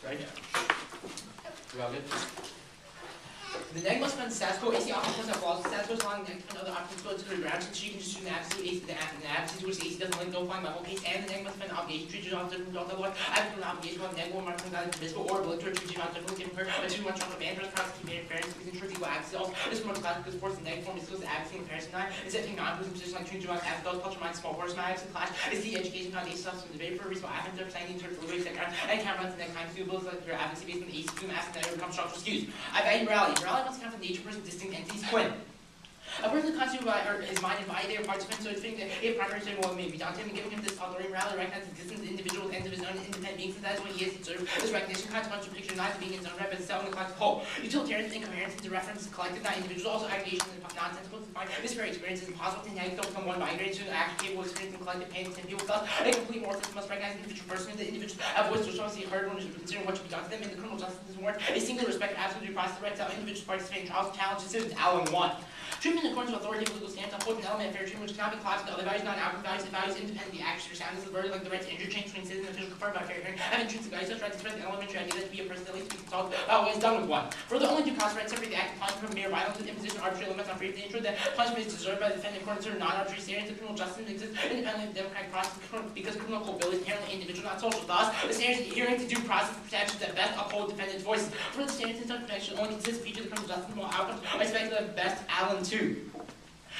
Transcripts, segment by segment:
right? Love it. The neg must spend status quo, AC often doesn't have flaws with status quo, so long as other options go to the ground, since you can just do an absolute AC, the absolute which AC doesn't like no flying by whole case, and the neg must spend obligation treated on different adult otherwise. I have an obligation on the neg one mark comes out of divisible or ability to treat on different given her, but too much on the band for the process of keeping fairness, because ensures equal access. Also, this one class because force the neg form is supposed to access in comparison nine, is setting non-position position like treating on as adults, culture mind, small horse maths and class, is the education foundation stuff from the debate for a reasonable affect of signing to the way and can runs the neg time suitable like your advocacy based on the AC boom as the becomes structural skews. I value morality. Morality must count for nature person distinct entities twin. A person constituted by his mind and body, they are participants, so it's fitting that if primary saying what may be done to him and giving him this authority morality recognizes the existence of the individual ends of his own independent being, since that is what he is observed. This recognition consequential picture not as being its own right, but itself in the collective whole. Utilitarianism, incoherence, into reference to collective, not individual, also aggregation and nonsensical to find. This very experience is impossible to neg from one migrating to an actual capable experience in collective pain and people thus. A complete moral system must recognize the individual person, the individuals have voice which must be heard when considering what should be done to them in the criminal justice warrant. A single respect of absolute due process rights of individuals participating in trials, challenges, citizens, Allen 1. Treatment in accordance with authoritative legal standards upholds an element of fair treatment which cannot be collapsed into other values, non-outcome values, and values independent of the action or soundness of the verdict, like the right to interchange between citizen and official conferred by fair hearing, have intrinsic values such rights express the elementary idea that to be a person at least to be consulted about what is done with one. Further, only due process rights separate the act of punishment from mere violence with imposition of arbitrary limits on freedom to ensure that punishment is deserved by the defendant according to non-arbitrary standards of criminal justice exists independently of the democratic process because criminal culpability is inherently individual, not social. Thus, the standards adhering to due process protections that best uphold defendant's voices. Further, the standards of protection only consist of features of criminal justice and moral outcomes are expected at best Allen 2.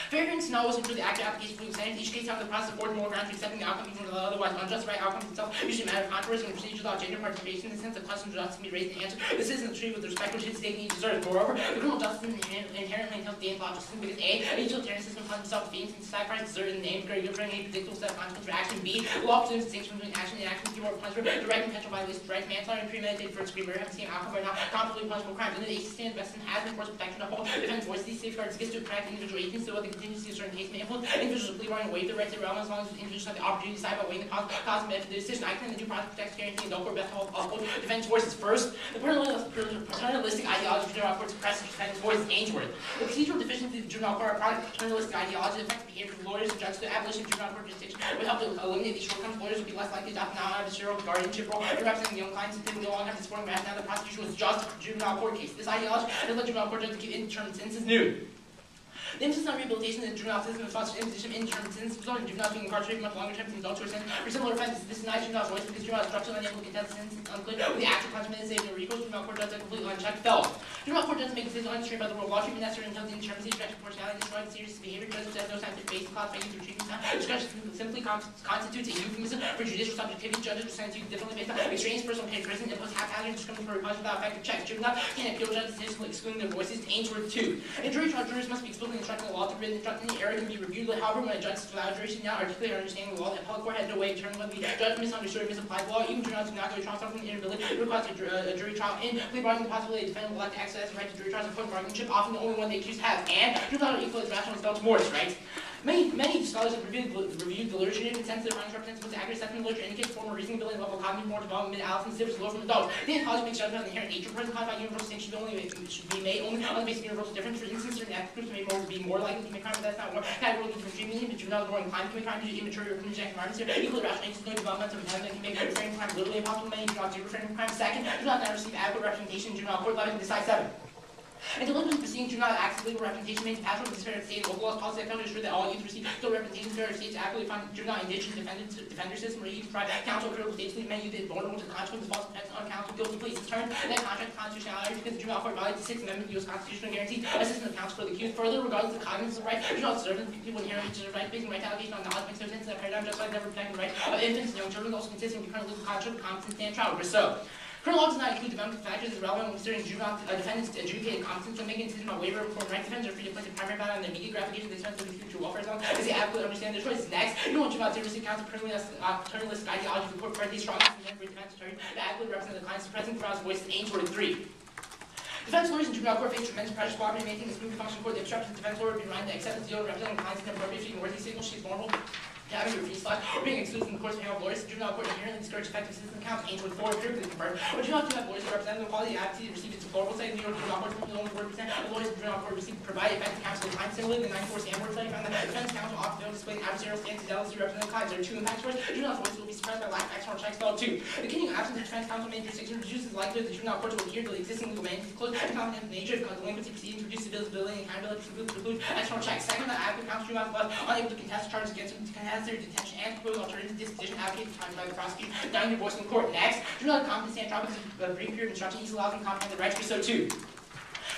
Fair hearing scenarios include the active application of legal standards. Each case has the process of affording moral grounds for accepting the outcome even though otherwise unjust. Right outcomes itself usually a matter of controversy and procedure without gender participation in the sense that questions of justice can be raised and answered. The citizens treated with respect which his state needs deserves. Moreover, the criminal justice is inherently entails the logical system because A, a utilitarian system funds itself defeating since sacrifice deserves in the name of great good for any predictable set of consequences for action. B, the law presumes distinction between action and action more punishment, direct intentional violation, direct manslaughter, and premeditated first degree murder have the same outcome but not comparably punishable crimes. Under the AC standard, best has been forced protection of all defendants' voice. These safeguards gets to protect individual agents so what the contingency of certain cases may influence individuals to plea bargain and waive their rights to relevance as long as individuals have the opportunity to decide by weighing the cause and benefit of the decision. I claim the due process protects guaranteeing adult court best to uphold defendant's voices first. The paternalistic ideology of juvenile court suppresses defendant's voice is Ainsworth. The procedural deficiencies of juvenile court are product of paternalistic ideology that affect the behavior of lawyers and judges. The abolition of juvenile court jurisdiction would help to eliminate these shortcomings. Lawyers would be less likely to adopt non-adversarial guardianship role and representing young clients and no longer have the supporting rationale the prosecution was just a juvenile court case. This ideology has led juvenile court judges to keep indeterminate sentences new. The emphasis on rehabilitation in the juvenile system is sponsored imposition of indeterminate sentences, resulting in juveniles being incarcerated for much longer terms than adults who are sentenced for similar offenses. This denies juveniles' voice because juveniles are structurally unable to contest the sentence unclear with the actual punishment and saving no recourse. Juvenile court judges are completely unchecked felons. Juvenile court judges make decisions unconstrained by the rule of law. Treatment necessary until the indeterminacy, direct proportionality, destroying serious behavior. Judges possess no scientific basis classified use of treatment. Discretion simply constitutes a euphemism for judicial subjectivity. Judges are sentenced differently based on extraneous personal pain, prison, impose haphazard discriminatory punishment without effective checks. Juveniles can appeal judges' decisions excluding their voices. Ainsworth 2. In jury trial, jurors must be explicitly instructed in the law to written instruction. The error can be reviewed. However, when a judge is allowed jury should now articulate or understanding the law, the appellate court has no way of determining whether the judge misunderstood or misapplied the law. Even juveniles do not go to trial from the inability to request a jury trial. In plea bargaining, the possibility the defendant will have to exercise the right to jury trials and point bargaining, often the only one the accused has. And juveniles are equally as rational as adults mortis, right? Many scholars have reviewed the literature and consensus that finds represents most accurate assessment of literature indicates form of reasoning ability level of cognitive moral development mid-adolescence differs low from adults. The anthology makes judgment on the inherent nature of person caused by universal distinction should be made only on the basis of universal difference. For instance, certain ethnic groups may be more likely to commit crime, but that's not more categorically different treatment. But juveniles are more inclined to commit crime due to immature or criminogenic environments. There are equally rational agencies, no developments of intelligence that can make refraining from crime literally impossible. Many juveniles do refrain from crime. Second, juveniles not receive adequate representation in juvenile court. Let me decide 7. And delinquent proceedings do not act as legal representation means pastoral with disparate state and local laws policy that come to ensure that all youth receive full representation. Fair states accurately find juvenile indigent defender system where youth provide counsel at critical stages. Many youth is vulnerable to the consequences of false protection on counsel. Guilty pleas is turned that contract constitutionality because the juvenile court violates the 6th Amendment to the U.S. Constitution and guarantees a system of counsel for the accused. Further, regardless of cognizance of right, juvenile observance people inherently deserve right based on right allegation on knowledge makes no sense in that paradigm just like never protecting the right of infants and young children also consistent with current legal construct of competence and trial. So. Criminal law does not include development factors as relevant when considering juvenile defendants to adjudicate competence when making a decision about waiver of important rights. Defendants are free to place a primary value on their immediate gratification of the expense of the future welfare zone as they adequately understand their choices. Next, you don't want juveniles to receive counsel paternalistic ideology of the court party strong enough for defense attorney to adequately represent the client's suppressing juvenile's voice in Ainsworth 3. Defense lawyers in juvenile court face tremendous pressure to maintain a smooth functioning court. The obstruction of the defense lawyer would be relying to accept the deal and representing the clients in appropriate and worthy signals she's vulnerable having your fees slash, or being excluded from the course of panel of lawyers. The juvenile court inherently discourage effective system accounts aimed with forward empirically confirmed. But juvenile have lawyers who represent the quality of advocacy received its deplorable site in New York juvenile court from only 40% of lawyers in the juvenile court received provide effective counsel at the time. Similarly, the 94 Stanford study found that defense counsel often don't display the adversarial stance and zealously represent the clients. There are two impacts for it. Juvenile voices will be suppressed by lack of external checks. Follow two. The continuing absence of defense counsel main jurisdiction reduces the likelihood that the juvenile court will adhere to the existing legal mandate to close and confident in the nature of delinquency proceedings, reduce visibility and accountability to preclude external checks. Second, the advocate counsel juveniles left unable to contest charges against them to contest their detention and propose alternative disposition advocate for time by the prosecution, down your voice in court. Next, juvenile competency and topics of brief period of instruction each allows them to comprehend the rights for so too.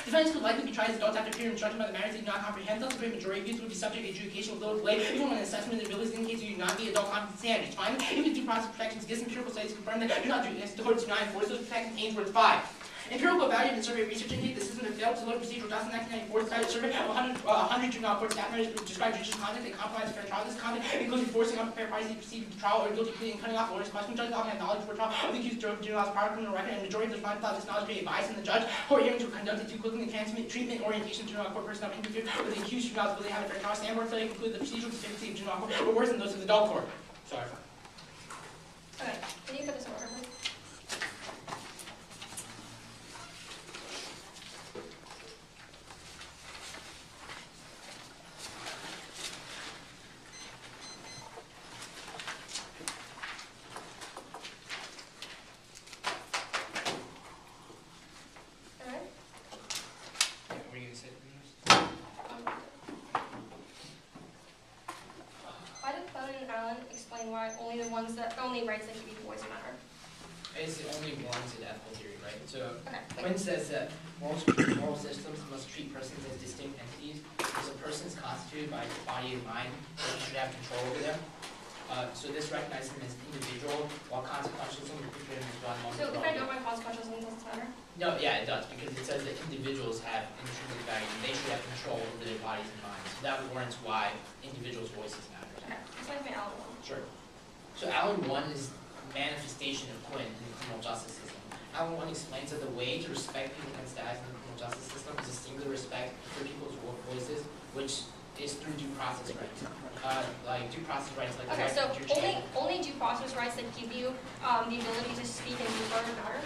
Defendants could likely be tried as adults after period of instruction by the matters they do not comprehend. Thus, the great majority of youth would be subject to adjudication with little delay, even when an assessment of their abilities indicates you do not meet adult competent standards. Finally, even due process protections exist, empirical studies confirm that do not do this, do not enforce those protections. Ainsworth 5. Empirical value of the survey research indicate the system that failed to load procedural justice in 1994 decided survey of 100 juvenile court staff members described judicial conduct and compromised fair trial. This conduct included forcing unprepared parties to proceed to trial or guilty plea and cutting off lawyers' questions. Judges often had knowledge before trial of the accused juvenile's prior criminal record, and the majority of the respondents thought this knowledge created bias in the judge. Court hearings were conducted too quickly, and treatment orientation of juvenile court personnel interfered with the accused juvenile's ability to have a fair trial. Stanford study concluded the procedural deficiency of juvenile court were worse than those of the adult court. Sorry. Okay, can you put this in order, please? Why only rights that give you voice matter? It's the only ones in ethical theory, right? So okay. Quinn says that moral systems must treat persons as distinct entities. Because a person is constituted by his body and mind, so you should have control over them. So this recognizes them as individual, while consequentialism would put them as one. So if I don't mind consequentialism, does it matter? No, yeah, it does, because it says that individuals have intrinsic value and they should have control over their bodies and minds. So that warrants why individuals' voices matter. Okay, explain to me Allen 1. Sure. So Allen 1 is manifestation of Quinn in the criminal justice system. Allen 1 explains that the way to respect people against the acts in the criminal justice system is a singular respect for people's voices, which is through due process rights. Like due process rights, like okay, so only due process rights that give you the ability to speak and move forward matter?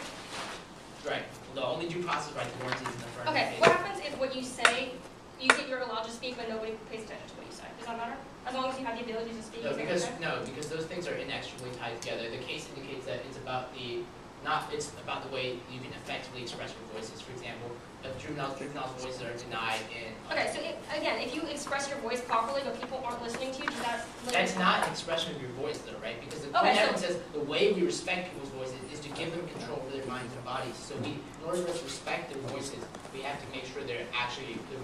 Right. The only due process rights warranted in the first okay, case. What happens if what you say, you think you're allowed to speak, but nobody pays attention to what you say? Does that matter? As long as you have the ability to speak? No, because those things are inextricably tied together. The case indicates that it's about the way you can effectively express your voices. For example, if juveniles' voices are denied in... okay, so again, if you express your voice properly but people aren't listening to you, does that... That's not an expression of your voice though, right? Because the evidence says the way we respect people's voices is to give them control over their minds and bodies. So in order for us to respect their voices, we have to make sure their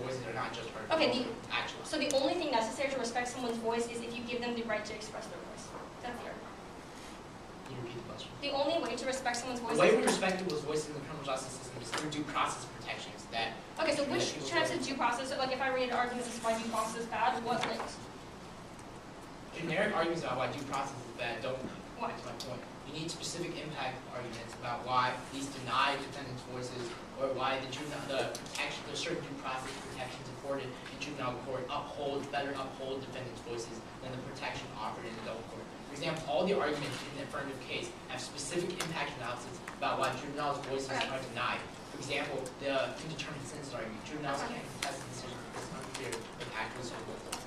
voices are not just heard. Okay, so the only thing necessary to respect someone's voice is if you give them the right to express their voice. Is that fair? Can you repeat the question? The only way to respect someone's voice the way we respect people's voices in the criminal justice system is through due process protections. Okay, so which types of due process, like if I read arguments as to why due process is bad, what links? Generic arguments about why due process is bad don't. Why? That's my point. You need specific impact arguments about why these deny defendants' voices, or why the certain due process protections afforded in juvenile court better uphold defendants' voices than the protection offered in adult court. For example, all the arguments in the affirmative case have specific impact analysis about why juveniles' voices are denied. For example, the indeterminate sentence argument. Juveniles can't contest the decision because it's unclear if actual is willful.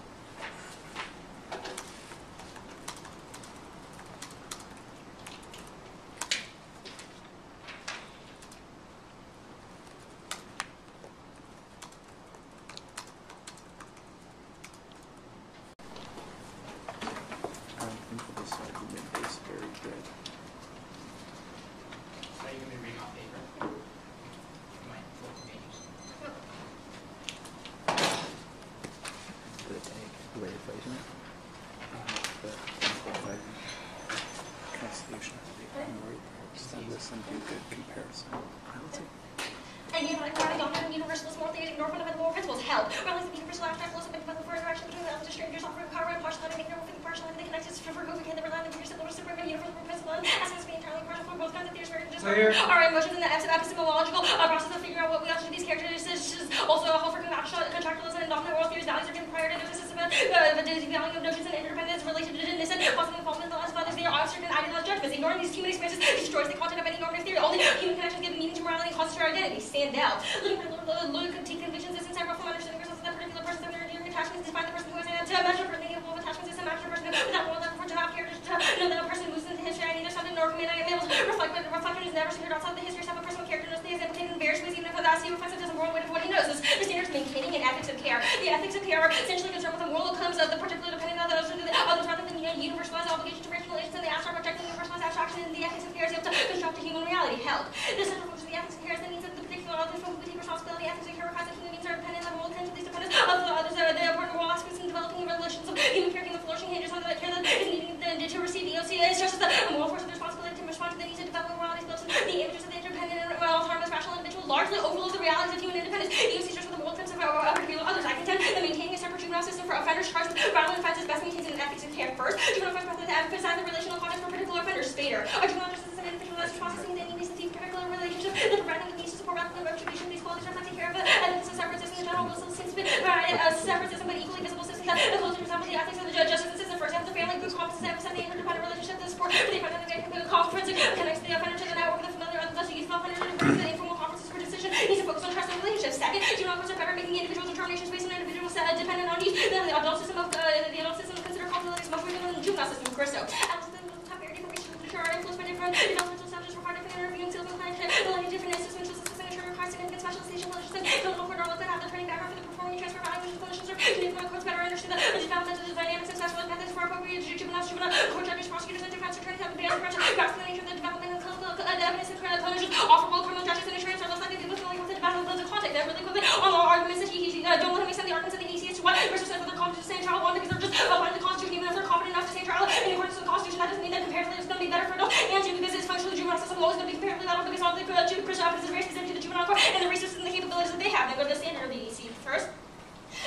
And dominant universalist moral theories ignore fundamental moral principles. Held. Realizing the universal abstract philosophy and for interaction between the elements of strangers, offering power and partiality, make no within partiality, they connect us for who we can, they rely on the pure simple, supreme, and universal principle, and as us being entirely partial for both kinds of theories, where just our emotions in the epistemological process of figuring out what we ought to do these characteristics. Also a whole for contractualism and dominant moral theories, values are given prior to the system, the value of notions and interdependence, relationships, and possible involvement in the lives of others, they are certain ideological judgments. Ignoring these human experiences destroys the content of any normative theory. Only human connections give meaning to morality and causes to our identity. Stand out. Living by logic convictions is inseparable from understanding ourselves as that particular person. That enduring attachments define the person who is to measure for the of attachments is to match the person without moral effort to have character to know that a person moves into history and neither something nor can be able to reflect, but the reflection is never centered outside the history of a person with character knows he is implicated in various ways, even if that he reflects it as a moral weight of what he knows. The standards of maintaining an ethics of care. The ethics of care are essentially concerned with the moral outcomes of the particular depending on others rather than universalized obligation to rational agents and the abstract object and universalized abstraction in the ethics of care is you have to construct a human reality. Held. The central function of the ethics of care is the means of the particular author from whom we take responsibility. Ethics of care requires that human beings are dependent on the moral tendencies, dependent on the others, the important moral aspects in developing the relations of human care, the flourishing hinges on the care that is needing to receive the OC. It stresses the moral force of the responsibility to respond to the needs of developing morality skills. The images of the interdependent and autonomous rational individual largely overload the realities of human independence. The OC stresses the moral tendencies of particular others. I contend that maintaining a separate juvenile system for offenders charged with violent offenses best maintains an ethics of care. First, juvenile offense methods emphasize the relational context for particular offenders. Spader. A juvenile justice is an individual that's processing the needs of these particular relationships that provide them the means to support rather than retribution. These qualities are taken care of, and this is a separate system. The general will still seems to be a separate system, but equally visible system that closely resembles the ethics of the justice system. For example, the family group competences emphasize the interdependent relationship, the support for the offender conference connects the offender to the network of the familiar and thus youthful offenders and the informal conferences for decision needs to focus on trust and relationships. Second, juvenile courts are better making individual determinations based on individuals dependent on each. The adult system consider culturalism of freedom and the juvenile system. Christo. Time period information literature are influenced by different developmental stages required different interviewing skills and planning different systems requires significant specialization. Clinical court are that have the training background for the performing transfer values and clinicians are juvenile courts better understand the developmental dynamics and specialized methods for appropriate juvenile court judges, prosecutors, and defense attorneys have advanced grasp the nature of the development and clinical evidence and clinicians offerable criminal judges and insurance are less likely to be familiar with the development of the context. They're really quickly on the arguments that he don't let him extend the arguments of the EC as to what versus that they're competent to stand trial one because they're just applying the Constitution even if they're competent enough to stand trial in accordance with the Constitution. That doesn't mean that comparatively it's going to be better for adults and you because it's functionally the juvenile system always going to be comparatively better because all the Christian evidence is very specific to the juvenile court and the resources and the capabilities that they have. They go to the standard of the EC first.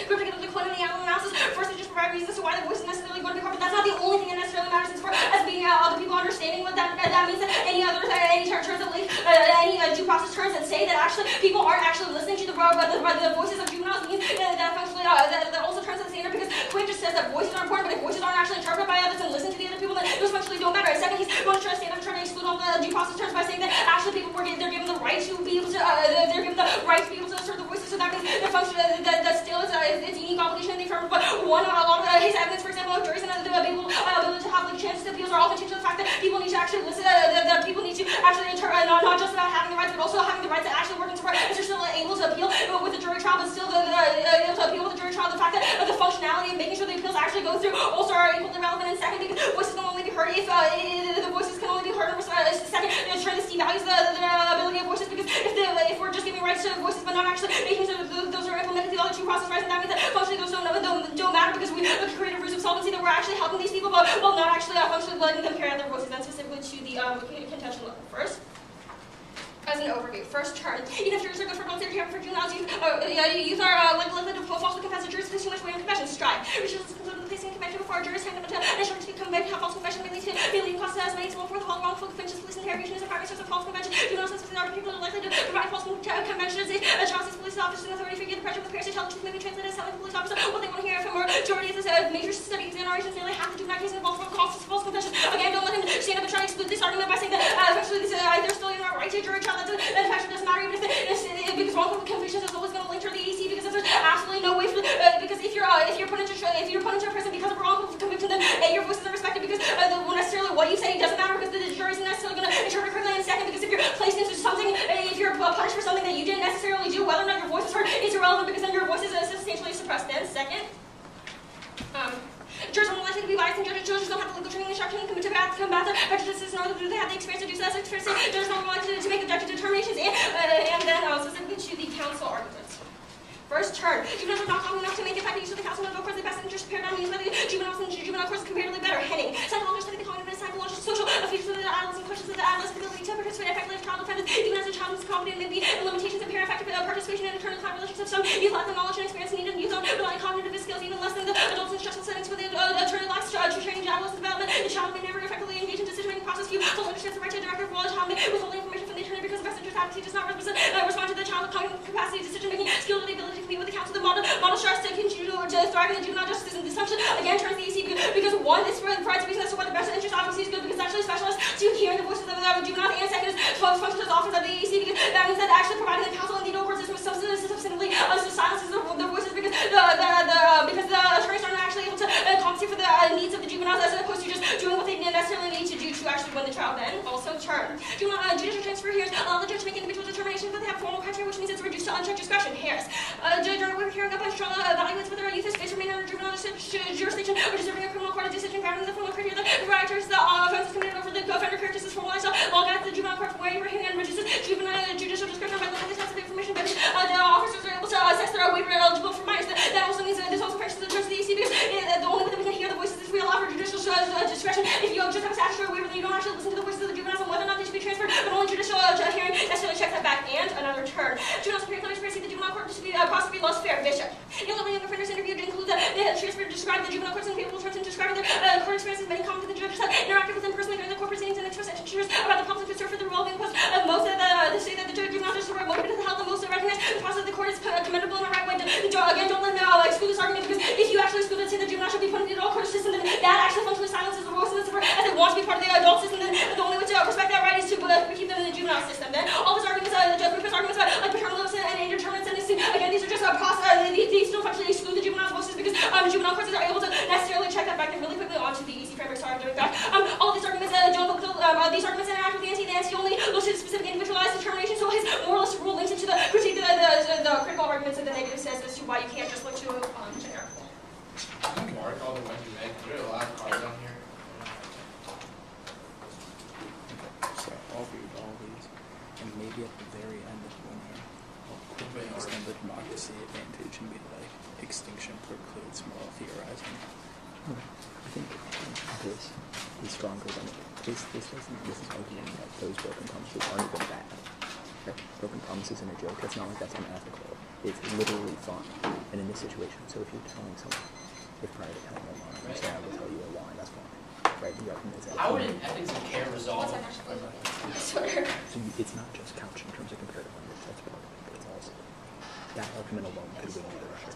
Group together the quote and the animal analysis. First, they just provide reasons as to why the voice is necessarily going to be heard, but that's not the only thing that necessarily matters. It's for as being other people understanding what that means. That any other any terms of any due process terms that say that actually people aren't actually listening to the voices of juveniles means that functionally that also turns to the standard because Quinn just says that voices are important, but if voices aren't actually interpreted by others and listened to the other people, then those functionally don't matter. Second, he's going to try to stand up and try to exclude all the due process terms by saying that actually people they're given the right to be able to they're given the right to be able to assert the voices. So that means the function that still is it's unique obligation in the affirmative. But a lot of his evidence, for example, of juries and the ability to have like chances to appeals are all contingent on the fact that people need to actually listen. The people need to actually not just about having the rights, but also having the rights to actually work in support. If you're still able to appeal with the jury trial, but still able to appeal with the jury trial, the fact that the functionality of making sure the appeals actually go through also are equally relevant. And second, because voices can only be heard if the voices can only be heard. Second, trying to see values the ability of voices because if we're just giving rights to voices but not actually making sure that those are implemented through all the due process rights, and that means that functionally those don't matter because we create a ruse of solvency that we're actually helping these people, but while not actually functionally letting them carry out their voices. And specifically to the contention level first. As an overview, first term. Even if jurors are good for adults, they're for juveniles, youth are likely to falsely confess to jurors because too much weight on confession. Strive. Research is concluded with placing a convention before jurors hand them to an instruction to convict. False confession may lead to leading causes as many as one fourth of all wrongful convictions. Police interrogation is a primary source of false convention. Juvenile systems are particularly likely to provide false conventions. Justice police officers and authority figure the pressure of the parents to tell the truth may be translated as telling the police officer what they want to hear from a majority of the major studies generations. Nearly half the juvenile cases involve false confession. Again, don't let him stand up and try to exclude this argument by saying that eventually they're still in our right to jury trial. That in fact doesn't matter even if because wrongful convictions is always going to link to the EC because there's absolutely no way for because if you're put into a prison because of a wrongful conviction, then your voice isn't respected because necessarily what you say doesn't matter because the jury isn't necessarily going to interpret correctly in a second because if you're placed into something, if you're punished for something that you didn't necessarily do, whether or not your voice is heard is irrelevant because then your voice is substantially suppressed. Then second. Jurors are more likely to be biased and judges don't have the legal training and instruction to combat the prejudices nor do they have the experience to do so as experience. Judges are more likely to make objective determinations and then specifically to the counsel arguments. First term. Juveniles are not common enough to make effective use of the counsel and go for the best interest paradigm used by the juveniles and juvenile courts is comparatively better. Heading. Psychologists study the cognitive and psychological social features of the adolescent and questions of the adolescent ability to participate effectively in child defendants even as a child is competent and maybe limitations impair effectively Youth lack the knowledge and experience needed. Youth don't rely on cognitive skills even less than the adults in stressful settings where the attorney lacks training in adolescent development. The child may never effectively engage in decision-making process. Few full understands the right to a director of law. The child may withhold information from the attorney because of best interest advocacy does not respond to the child's cognitive capacity, decision-making, skill, and the ability to compete with the counsel. The model starts to continue to thrive in the juvenile justice system. This assumption again turns the EC because one, this provides reason as to why the best interest advocacy is good because it's actually specialized to hearing the voices of the juveniles, and second is functions as officers of the EC because that means that actually providing the counsel and the court system substantively silences the voices because the attorneys aren't actually able to compensate for the needs of the juveniles as opposed to just doing what they necessarily need to do to actually win the trial. Then also term. Judicial transfer here allow the judge to make individual determinations, but they have formal criteria, which means it's reduced to unchecked discretion. Harris. During a hearing, a bench trial evaluates whether a youth is face remain under juvenile jurisdiction or deserving a criminal court decision grounded in the formal criteria. The proprietors, the offense is committed over the offender characters is formalized. All guides the juvenile court waiver and reduces juvenile judicial discretion by limiting the types of information, but the officers are able to assess their waiver eligible for minors. That also means that this also pressures the judge of the EC because the only way that we can hear the voices is if we allow for judicial discretion. If you just have a statutory waiver, then you don't actually listen to the voices of the juveniles on whether or not they should be transferred, but only judicial hearing necessarily checks that back. And another turn. Juvenile superior claims see the juvenile court to be possibly less fair. Bishop. Young offenders interviewed include the transfer to describe the juvenile courts in favorable terms and describing their court experiences. Many comments that the judges have interacted with them personally during the court proceedings and express interest about the conflict concern for the role being posed. Most of the say that the juvenile justice were motivated to help the most recognize the process of the court is commendable in the right way. Again, don't let me exclude this argument because if you actually exclude it, say the juvenile should be put into the adult court system, then that actually functionally silences the voice of the super as it wants to be part of the adult system. Then the only way to respect that right is to keep them in the juvenile system. Then all his arguments, the judge's arguments about paternalism and indeterminate sentencing, again, these are just a process. These don't functionally exclude the juvenile's voices because juvenile courts are able to necessarily check that back. And really quickly onto the EC framework. Sorry, I'm doing that. All these arguments these arguments interact with the NC. The NC only looks at specific individualized determination. So his moralist rule links into the critique, the critical arguments of the negative says as to why you can't just look to generic. You can mark all the ones you read. There are a lot of cards on here. So I'll read all these, and maybe at the very end of one here, I'll quickly extend the democracy advantage and be like, extinction precludes moral theorizing. I think this is stronger than this is arguing that those broken promises aren't even bad. Right? Broken promises in a joke, that's not like that's unethical. It's literally fun. And in this situation, so if you're telling someone, if prior to telling a line, you say I will tell you a line, that's fine. Right? The argument is that how would an ethics of care resolve? So it's not just couched in terms of comparative language, that's part of it, but it's also that argument alone could win you the Russia.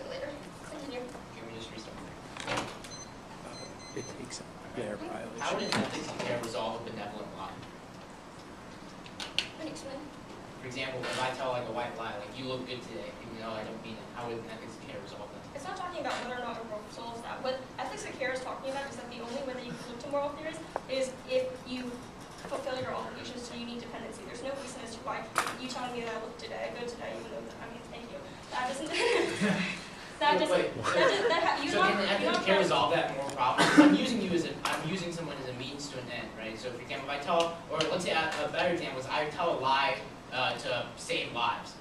Continue. Can we just restart? It takes their violation. How would an ethics of care resolve a benevolent lie? For example, if I tell like a white lie, like you look good today, even though I don't mean it, how would an ethics of care resolve that? It's not talking about whether or not a moral resolves that. What ethics of care is talking about is that the only way that you can look to moral theories is if you fulfill your obligations to unique dependency. There's no reason as to why you telling me that I look today, good today, even though I mean, thank you. That doesn't. So can the ethics of care resolve that moral problem? I'm using someone as a means to an end, right? So for example, if I tell, or let's say a better example is I tell a lie to save lives.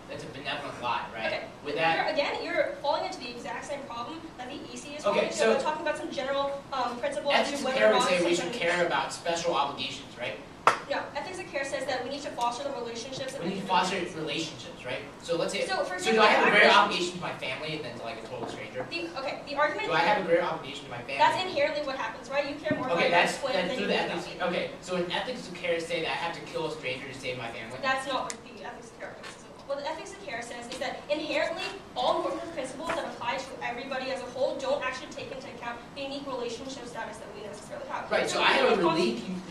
That's a benevolent lie, right? Okay. With that, you're falling into the exact same problem that the EC is falling okay, into. so we're talking about some general principles. Ethics of care would say we should care about special obligations, right? No, ethics of care says that we need to foster the relationships. We need to foster relationships, right? So let's say, so do I have a greater obligation to my family than to like a total stranger? The argument. Do I have a greater obligation to my family? That's inherently what happens, right? You care more about that's twin than through you the do ethics. about me. Okay, so in ethics of care say that I have to kill a stranger to save my family. That's not what the ethics of care is. What the ethics of care says is that inherently all normative principles that apply to everybody as a whole don't actually take into account the unique relationship status that we necessarily have. Right, so I have a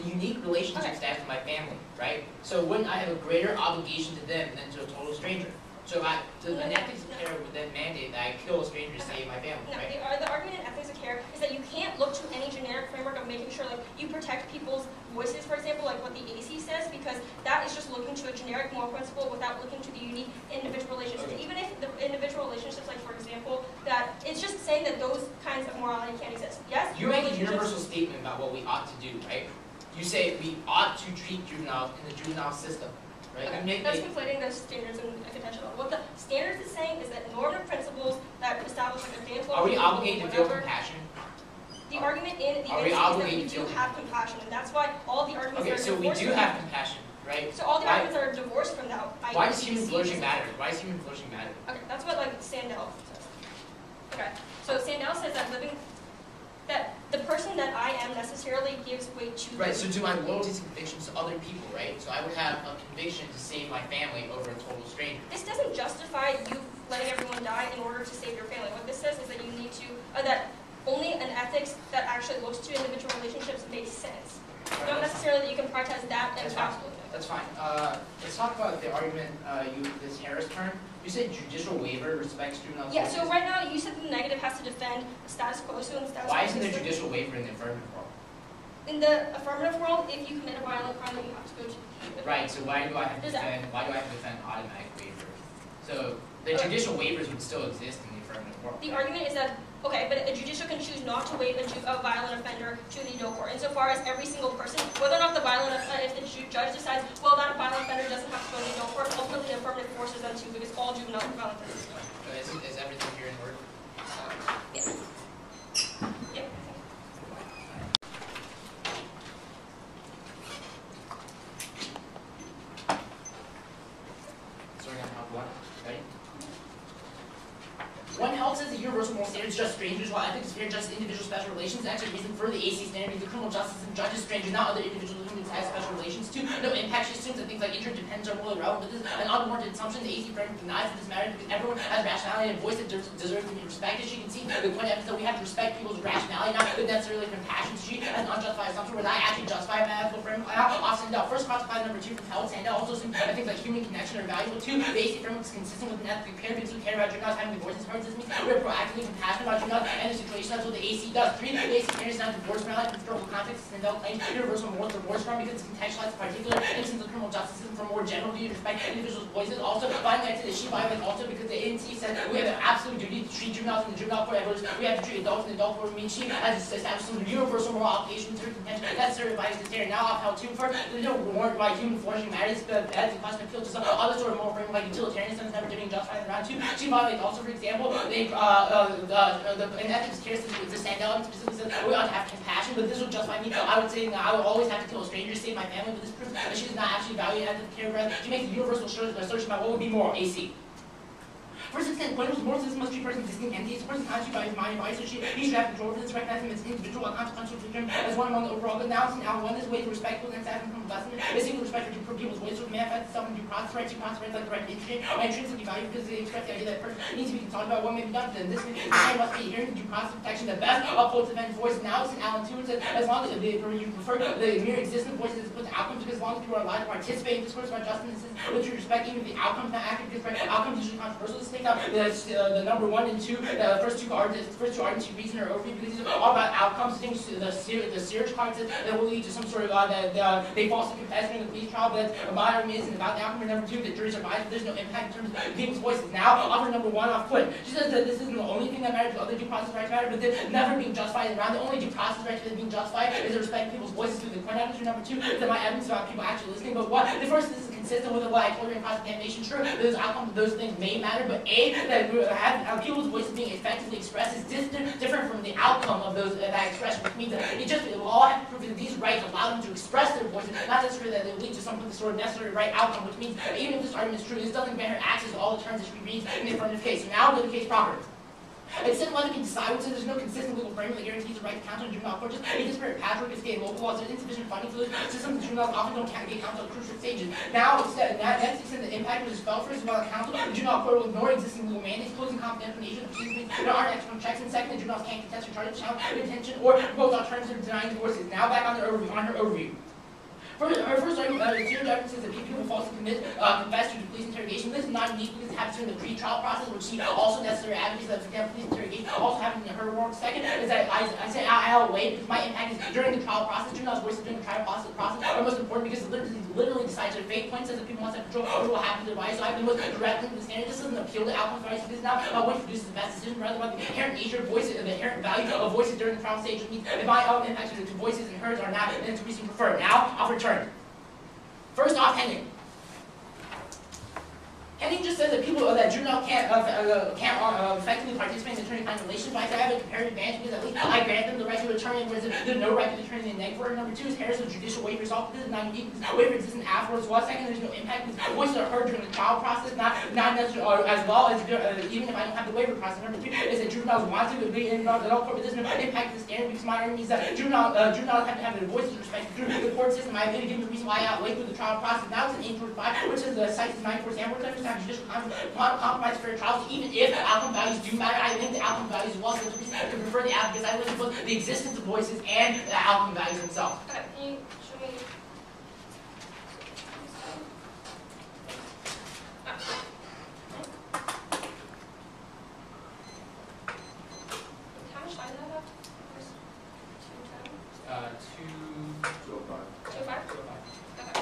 unique relationship status with my family, right? So wouldn't I have a greater obligation to them than to a total stranger? So an ethics of care would then mandate that I kill a stranger to save my family, No, right? the argument in ethics of care is that you can't look to any generic framework of making sure like you protect people's voices, for example, like what the AC says, because that is just looking to a generic moral principle without looking to the unique individual relationships. Okay. Even if the individual relationships, like for example, that it's just saying that those kinds of morality can't exist. Yes? You make a universal statement about what we ought to do, right? You say we ought to treat juveniles in the juvenile system. Right? Okay. That's conflating the standards and contention. What the standards is saying is that normative principles that establish like a day Are we obligated to feel compassion? The argument in the Are we is that we obligated do to have compassion, and that's why all the arguments Okay, are so we do divorced. have compassion, right? So all the arguments are divorced divorced from that IUCC. Why does human flourishing matter? Why does human flourishing matter? Okay, that's what like Sandel says. Okay, so Sandel says that the person that I am necessarily gives weight to. Right, so do my loyalties and convictions to other people, right? So I would have a conviction to save my family over a total stranger. This doesn't justify you letting everyone die in order to save your family. What this says is that you need to, that only an ethics that actually looks to individual relationships makes sense. Not necessarily that you can prioritize that and absolutely. That's fine. Let's talk about the argument, this Harris term. You said judicial waiver respects juvenile Yeah, so right now you said the negative has to defend the status quo. So in the status Why quo isn't there system- judicial waiver in the affirmative world? In the affirmative world, if you commit a violent crime, then you have to go to the Right, so why do I have to Does that- defend, automatic waiver? So the Okay. judicial waivers would still exist in the affirmative world. The argument is that, okay, but a judicial can choose not to waive a violent offender to the no court. Insofar as every single person, whether or not the violent offender, if the judge decides, well, that violent offender doesn't have to go to the no court, ultimately the affirmative forces them to, because all juvenile violent offenders. So is everything here in order? Yeah. Yeah. Starting on top one. Ready? One held says the universal moral standards just strangers, while ethics is fair, just individual special relations. Actually, reason for the AC standard means the criminal justice system judges strangers, not other individuals whom it has special relations to. No impact. She assumes that things like interdependence are morally relevant. This is an unwarranted assumption. The AC framework denies this matter because everyone has rationality and a voice that deserves to be respected. She can see the point of evidence that we have to respect people's rationality, not necessarily compassion. She has an unjustified assumption where I actually justify my ethical framework. Off Sandel. First classified number 2 from held. Sandel also assumes that things like human connection are valuable too. The AC framework is consistent with an ethical care because we care about juveniles having divorces. This means we're proactively compassionate about juveniles and the situation. That's what the AC does. 3, the AC standard is not divorced from like historical context. Sandel claims universal moral divorce from because it's contextualized to particular instances of criminal justice system for more general view to respect individuals' voices. Also, finding that she violates also because the ANC said we have an absolute duty to treat juveniles in the juvenile court. We have to treat adults in the adult court. Means she has established some universal moral obligation to contention. That's certified as the standard. Now upheld too for there's no warrant why human flourishing matters. But as a question appeal to some other sort of moral framework like utilitarianism is never doing justified in round 2. She violates also, for example, in ethics care system, the Sandel specifically says we ought to have compassion, but this would justify me. I would say that I would always have to kill a stranger to save my family, but this proves that she does not actually value ethical care. Rather, she makes a universal assertion about what would be moral. AC. First extent, point was moral system must be person distinct entities. A person constituted by his mind and body, so he should have control over this, recognize him as individual, while consequential to him as one among the overall good. Now, one is way to respectful and satisfying from lesson. Is equal respect for people's ways to manifest itself in due process rights. Due process rights like the right to intrigue are intrinsically valued because they express the idea that a person needs to be consulted about what may be done to them. This must be adhering to due process protection that best upholds the defendant's voice. Now, St. Alan Turin says, as long as you prefer the mere existence of voices as opposed to outcomes, because as long as people are allowed to participate in discourse about justice, with due respect, even if the outcomes not accurate, because outcomes usually controversial. This takes out the number 1 and 2, the first two arguments you reason are over because these are all about outcomes. Things the Search concept that will lead to some sort of they falsely confess during the police trial, but my argument isn't about the outcome. Number 2, the juries are biased, but there's no impact in terms of people's voices. Now, offer number 1 off foot. She says that this isn't the only thing that matters. Other due process rights matter, but they're never being justified around. The only due process rights that are being justified is the respect people's voices through the point evidence. Number 2, that my evidence about people actually listening. But what the first is consistent with what I told you in cross-examination. Sure, those outcomes of those things may matter, but that people's voices being effectively expressed is different from the outcome of that expression, which means that it will all have to prove that these rights allow them to express their voices, not necessarily that they lead to some sort of necessary right outcome, which means that even if this argument is true, this doesn't grant her access to all the terms that she reads in the affirmative case. So now we'll go to the case proper. Instead, one can decide which says there's no consistent legal framework that guarantees the right to counsel in juvenile court. Just a disparate patchwork of state and local laws. There's insufficient funding for those systems. Juveniles often don't get counsel at crucial stages. Now, instead, next extent, the impact which is felt for is about counsel. The juvenile court will ignore existing legal mandates, closing confidential nature of the proceedings. There aren't external checks. And second, the juveniles can't contest or charge of child detention or propose alternatives to denying divorces. Now, back on her overview. Her first argument, the Search argument says that people falsely confess to the police interrogation. This is not unique because it happens during the pre-trial process, which she also necessarily advocates that, for example, police interrogation also happens in her work. Second is that I say I'll wait because my impact is during the trial process. Juveniles' voices during the trial process are most important because it literally decides their fate. Point says that people must have control over what happens to their bodies. So I have the most direct link to the standard. This doesn't appeal to outcomes rights because now what produces the best decision, rather about the inherent nature of voices and the inherent value of voices during the trial stage. Which means if my impact to voices and hers are not increasing preferred. Now I'll return. First off, Henning. Henning just says that people that juvenile can't effectively participate in the attorney-client relationship. I have a comparative advantage because at least I grant them the right to attorney, whereas there's no right to attorney in the negative. Number two is Harris' judicial waiver is off. This is not unique. This waiver exists afterwards. Well, second, there's no impact. Because voices are heard during the trial process, not necessarily as well as even if I don't have the waiver process. Number two is that juveniles want to be involved in adult court, but there's no impact to the standard because my argument is that juveniles have to have their voices respected through the court system. I have given the reason why I outweigh through the trial process. Now it's an 8-5, which is the site is 9-4 standard. We're have judicial compromise fair trials, even if outcome values do matter. I think the outcome values as well, so there's a reason to prefer the outcome because I look at both the existence of voices and the outcome values themselves. Okay, can you show me? How much time do I have? 2:05. Okay.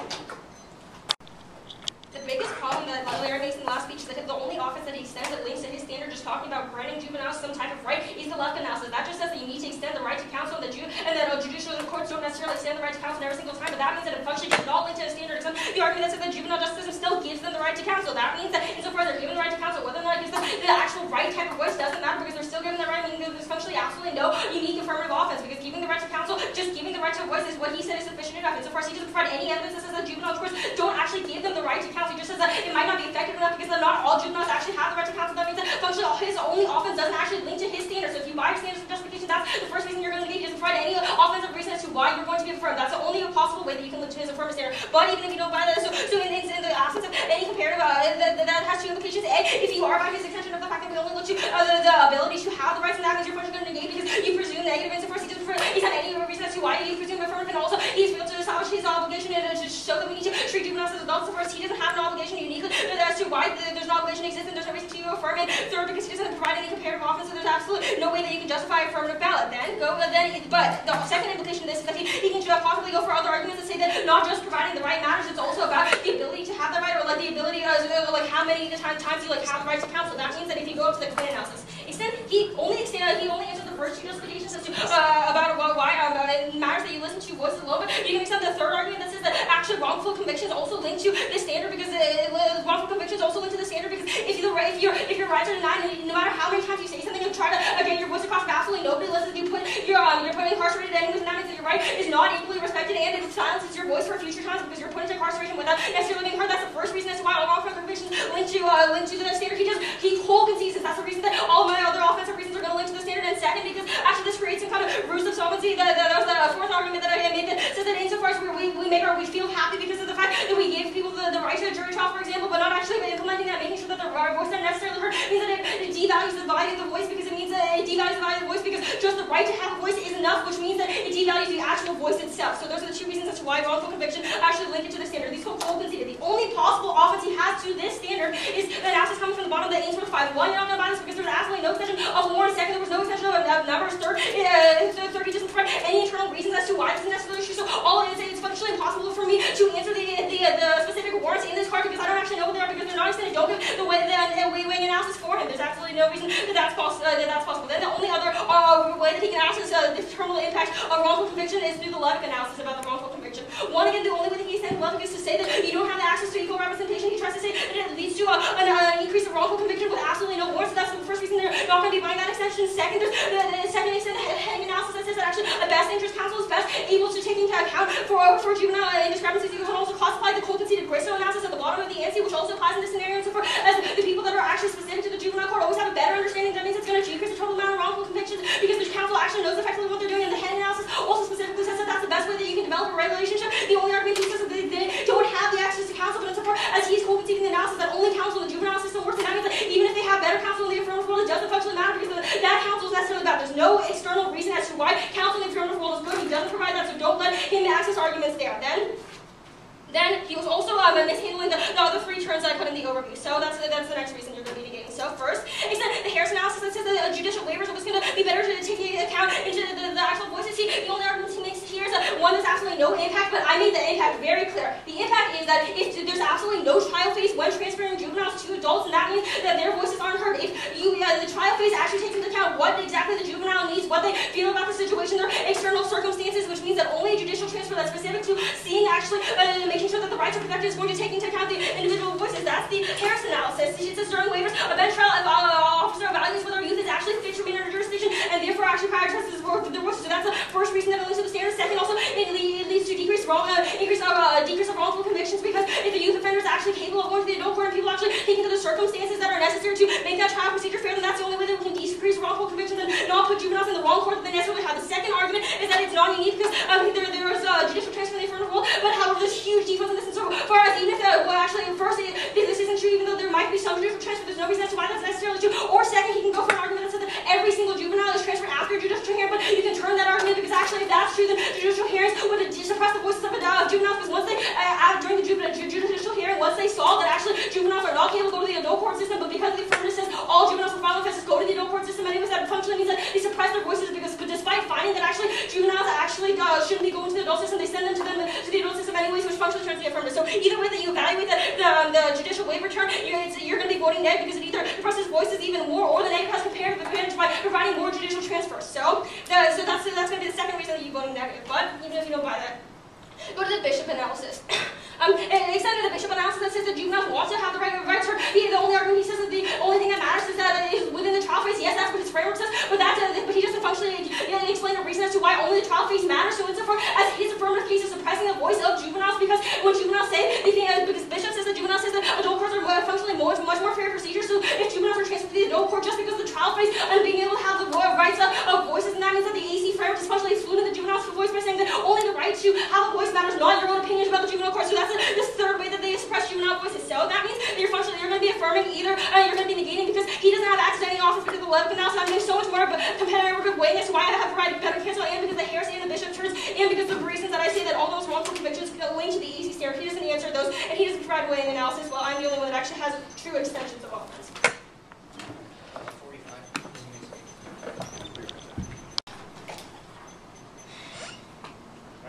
The biggest problem that Larry makes in the last speech is that the only offense that he extends that links to his standard, just talking about granting juveniles some type of right, is the left analysis. That just says that you need to extend the right to counsel, and that judicial courts don't necessarily extend the right to counsel every single time. But that means that it functionally does not link to a standard. Except the argument that says that juvenile justice system still gives them the right to counsel. That means that insofar as they're given the right to counsel, whether or not it gives them the actual right type of voice doesn't matter because they're still given the right. Meaning there's functionally absolutely no unique affirmative offense because giving the right to counsel, just giving the right to voice is what he said is sufficient enough. Insofar as he doesn't provide any evidence that says that juvenile courts don't actually give them the right to counsel. He just says that it might not be effective enough because not all juveniles actually have the right to counsel. That means that functionally his only offense doesn't actually link to his standards. So if you buy his standards of justification, that's the first reason you're going to leave. He doesn't provide any offensive reason as to why you're going to be affirmed. That's the only possible way that you can link to his affirmative standard. But even if you don't buy that, so in the absence of any comparative, that has two implications. A, if you are buying his extension of the fact that we only look to the ability to have the rights, and that means you're going to negate because you presume negative. Insofar as he doesn't he's had any reason as to why you presume affirmative, and also he's failed to establish his obligation to show that we need to treat juveniles as adults. Insofar as he doesn't have an obligation uniquely as to why there's an obligation exists and there's no reason to affirm it. Third, because he doesn't provide any comparative offense, so there's absolutely no way that you can justify affirmative ballot. But the second implication of this is that he can possibly go for other arguments and say that not just providing the right matters, it's also about the ability to have the right, or like the ability, like how many times you like have the right to counsel. That means that if you go up to the complaint analysis, he only answered the first two justifications as to about why it matters that you listen to voices alone. But you can accept the third argument that says that actually wrongful convictions also link to the standard because wrongful convictions also link to the standard because if your rights are denied, no matter how many times you say something and try to get your voice across, absolutely nobody listens. You're putting incarcerated enemies, and that means that your right is not equally respected, and it silences your voice for future times because you're put into incarceration without necessarily being heard. That's the first reason as to why all wrongful convictions link to the standard. He whole concedes that's the reason that all of my other offensive reasons are going to link to the standard. And second, because actually this creates some kind of ruse of solvency. That was the fourth argument that I made that says that insofar as we feel happy because of the fact that we give people the right to a jury trial, for example, but not actually implementing that, making sure that their voice not necessarily heard, means that it devalues the value of the voice because it means that it devalues the value of the voice because just the right to have a voice is enough, which means that it devalues the actual voice itself. So those are the two reasons as to why wrongful conviction actually link it to the standard. These whole conceded. The only possible offense he has to this standard is the analysis coming from the bottom of the Ainsworth 5. One, you're not going to buy this because there's absolutely no extension of Warren. Second, there was no extension of numbers. Third, he doesn't provide any internal reasons as to why this is necessarily true. So all it is, it's functionally impossible for me to answer the specific warrants in this card because I don't actually know what they are because they're not extended. Don't give the weighing analysis for him. There's absolutely no reason that's possible. Then the only other way that he can analyze the terminal impact of wrongful conviction is through the Levick analysis about the wrongful conviction. One, again, the only way that he extends Levick is to say that you don't have the access to equal representation. He tries to say that it leads to an increase of wrongful conviction with absolutely no warrants. So that's the first reason they're not going to be buying that extension. Second, there's the second extent heading analysis that says that actually a best interest counsel is best able to take into account for juvenile indiscrepancies. You can also classify the cold-conceded Grayson analysis at the bottom of the ANSI, which also applies in this scenario. So as the people that are actually specific to the juvenile court always have a better understanding, that means it's going to decrease the total amount of wrongful convictions because the counsel actually knows effectively what they're doing. And the head analysis also specifically says that that's the best way that you can develop a right relationship. The only argument he says is that they don't have the access to counsel, but insofar as he's cold-conceding the analysis that only counsel in the juvenile system works, and that means that even if they have better counsel in the affirmative world, it doesn't functionally matter because that counsel is necessarily bad. There's no external reason as to why counsel in the affirmative world is good. He doesn't provide that, so don't let him access arguments there. Then he was also mishandling the other three terms that I put in the overview. So that's the next reason you're going to be negating. So first, it's the Harris analysis that says that judicial waivers are what's going to be better to take account into the actual voices. The only arguments he makes here is that one, there's absolutely no impact, but I made the impact very clear. The impact is that if there's absolutely no trial phase when transferring juveniles to adults, and that means that their voices aren't heard. If the trial phase actually takes into account what exactly the juvenile needs, what they feel about the situation, their external circumstances, which means that only a judicial transfer that's specific to seeing actually making sure that the rights are protected is going to take into account the individual voices. That's that's the Harris analysis. It says during waivers, a bench trial officer evaluates whether a youth is actually fit to remain under jurisdiction and therefore actually prioritizes their voices. So that's the first reason that it leads to the standard. Second, also, it leads to decrease of wrongful convictions, because if a youth offender is actually capable of going to the adult court and people actually take into the circumstances that are necessary to make that trial procedure fair, then that's the only way that we can decrease wrongful convictions and not put juveniles in the wrong court that they necessarily have. The second argument is that it's not unique because there was judicial transfer in the affirmative rule, but however, there's huge defense in this, and so far as even if this isn't true, even though there might be some judicial transfer, there's no reason as to why that's necessarily true. Or second, he can go for an argument that says that every single juvenile is transferred after judicial hearing, but you can turn that argument because actually if that's true, then judicial hearings would suppress the voices of juveniles, because once they, during the judicial hearing, once they saw that actually juveniles are not able to go to the adult court system, but because the affirmative says all juveniles with violent offenses go to the adult court system anyways, that functionally means that they suppress their voices, because despite finding that actually juveniles actually shouldn't be going to the adult system, they send them to the adult system anyways, which functionally turns the affirmative. So either way that you evaluate the judicial waiver term, you're going to be voting negative because it either suppresses voices even more, or the negative has compared advantage by providing more judicial transfers. So that's going to be the second reason that you're voting negative. But even if you don't buy that, go to the Bishop analysis. Except in the Bishop analysis that says that juveniles want to have the right to be the only argument. He says that the only thing that matters is that it is within the trial phase. Yes, that's what his framework says, but he doesn't functionally explain a reason as to why only the trial phase matters. So insofar as his affirmative case is suppressing the voice of juveniles, because when juveniles say they think, because Bishop says that juveniles says that adult courts are functionally much more fair procedure. So if juveniles are transferred to the adult court just because of the trial phase and being able to have the rights of voices, and that means that the AC framework is functionally excluding the juveniles' voice by saying that only the right to have a voice matters, not your own opinions about the juvenile court. So that's this third way that they suppress juvenile voices. So that means that you're going to be affirming either, you're going to be negating because he doesn't have access to any offers because of the Levick analysis. I'm doing so much more of a competitive good weighing as to why I have to provide better cancel, and because the Harris and the Bishop turns, and because of the reasons that I say that all those wrongful convictions link to the AC standard. He doesn't answer those, and he doesn't provide weighing analysis, while I'm the only one that actually has true extensions of offense.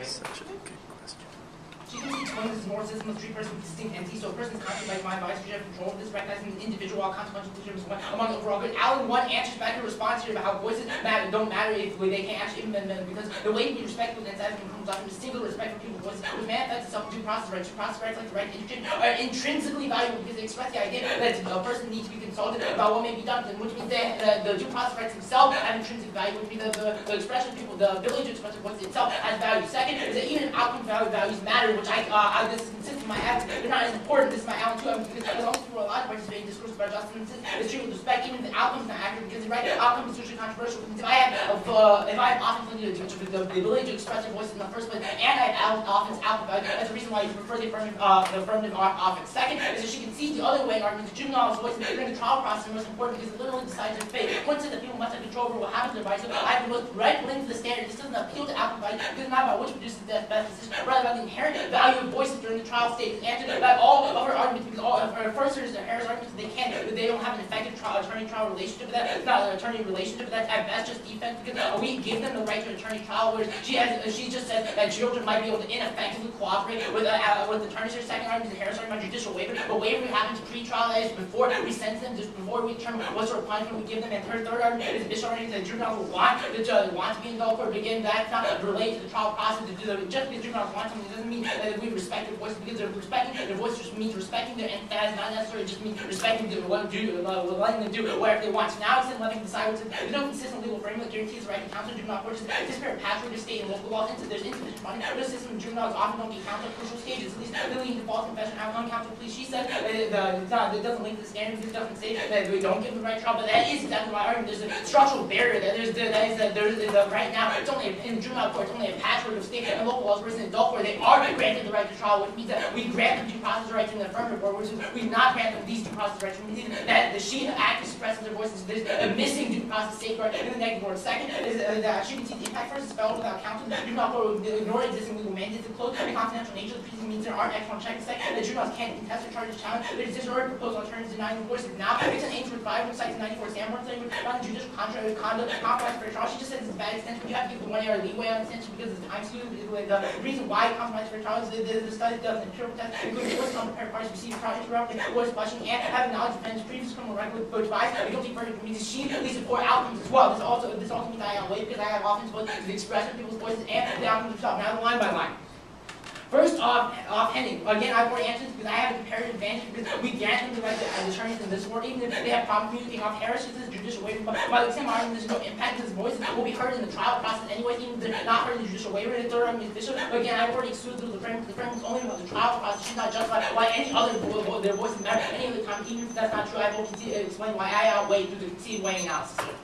Such a good question. She concedes one is more system of three persons with distinct entities, so a person is conscious by mind, body, have control of this, recognizing the individual, all consequential features among overall good. Alan 1 answers back to response here about how voices don't matter if they can't actually implement, because the way we respect people and satisfaction comes off from a single respect for people's voices, which manifests itself in due process rights. Due process rights, like the right to education, are intrinsically valuable because they express the idea that a person needs to be consulted about what may be done, which means that the due process rights themselves have intrinsic value, which means the expression of people, the ability to express their voice itself has value. Second is that even outcome values matter, which this is consistent with my habits. They're not as important. This is my Alan 2, because as long as people are allowed to participate in discourse about justice, it's treated with respect, even if the outcome is not accurate, because the right outcome is usually controversial. Because if I have often the ability to express your voice in the first place, and I have offense outcome value, that's the reason why you prefer the affirmative offense. Second is that she can see the other way in arguments. The juvenile's voice during the trial process is most important because it literally decides their fate. One says that people must have control over what happens to their body, so I have the most right link to the standard. This doesn't appeal to outcome value because it's not about which produces the best decision, rather about the inherent value of voices during the trial stage. And answered about all of her arguments, because all of her first is Harris arguments that they don't have an effective attorney-trial relationship with that. It's not an attorney relationship with that. At best, just defense, because we give them the right to an attorney trial, whereas she just said that children might be able to ineffectively cooperate with attorneys. Her second argument is Harris argument on judicial waiver, but waiver happens pre-trial, that is before we sentence them, just before we determine what sort of punishment we give them. And her third argument is Bishop argument that juveniles will want to be in adult court, but again, that's not related to the trial process. Just because juveniles want something doesn't mean that we respect their voices, because they're respecting their voice just means respecting their, and that is not necessarily just means respecting them, letting them do whatever they want. So now instead of letting them decide what to do, there's no consistent legal framework that guarantees the right to counsel juvenile court. Disparate patchwork of state and local laws. There's insufficient money. This system of juveniles often don't get counseled at crucial stages. At least really in default confession, how uncounseled police. She said it doesn't link to the standards. It doesn't say that we don't give them the right trial, but that is exactly my argument. There's a structural barrier that right now it's only in juvenile court. It's only a patchwork of state and local laws. Whereas in adult court, they are granted the right to trial, which means that we grant them due process rights in the affirmative court, which we not grant them these due process rights. Which means that the she actively suppresses their voices. There's a missing due process safeguard in the negative word. Second is that she can see the impact first is spelled without counsel. Juvenile court will ignore existing legal mandates to close the confidential nature of the proceedings means there aren't external checks. Second, the juveniles can't contest or charges challenge. There's disorder proposed alternatives denying the voice. Now it's an Ainsworth 5 which cites 94 Sanborn saying on judicial contrary conduct, compromise for trial. She just says it's a bad extension. You have to give the 1 year leeway on extension because of the time skew. The reason why compromise for trial is the study does an empirical test, including forced unprepared parties receive trial interrupting, voice questioning, and having knowledge of defendant's previous criminal record with advice. The guilty verdict means she at least support outcomes as well. This also means I am late because I have often supposed to express people's voices and the outcomes themselves. Now the line by line. First offhanding, again, I've already answered this because I have a comparative advantage because we grant them the right to attorneys in this court, even if they have problem communicating off heresies to the judicial waiver. But by the same argument, there's no impact because voices will be heard in the trial process anyway, even if they're not heard in the judicial waiver. And third argument is official. But again, I've already excluded the framework. The framework is only about the trial process. She's not justified why any other their voices matter any other time. Even if that's not true, I will explain why I outweigh through the conceded weighing analysis here.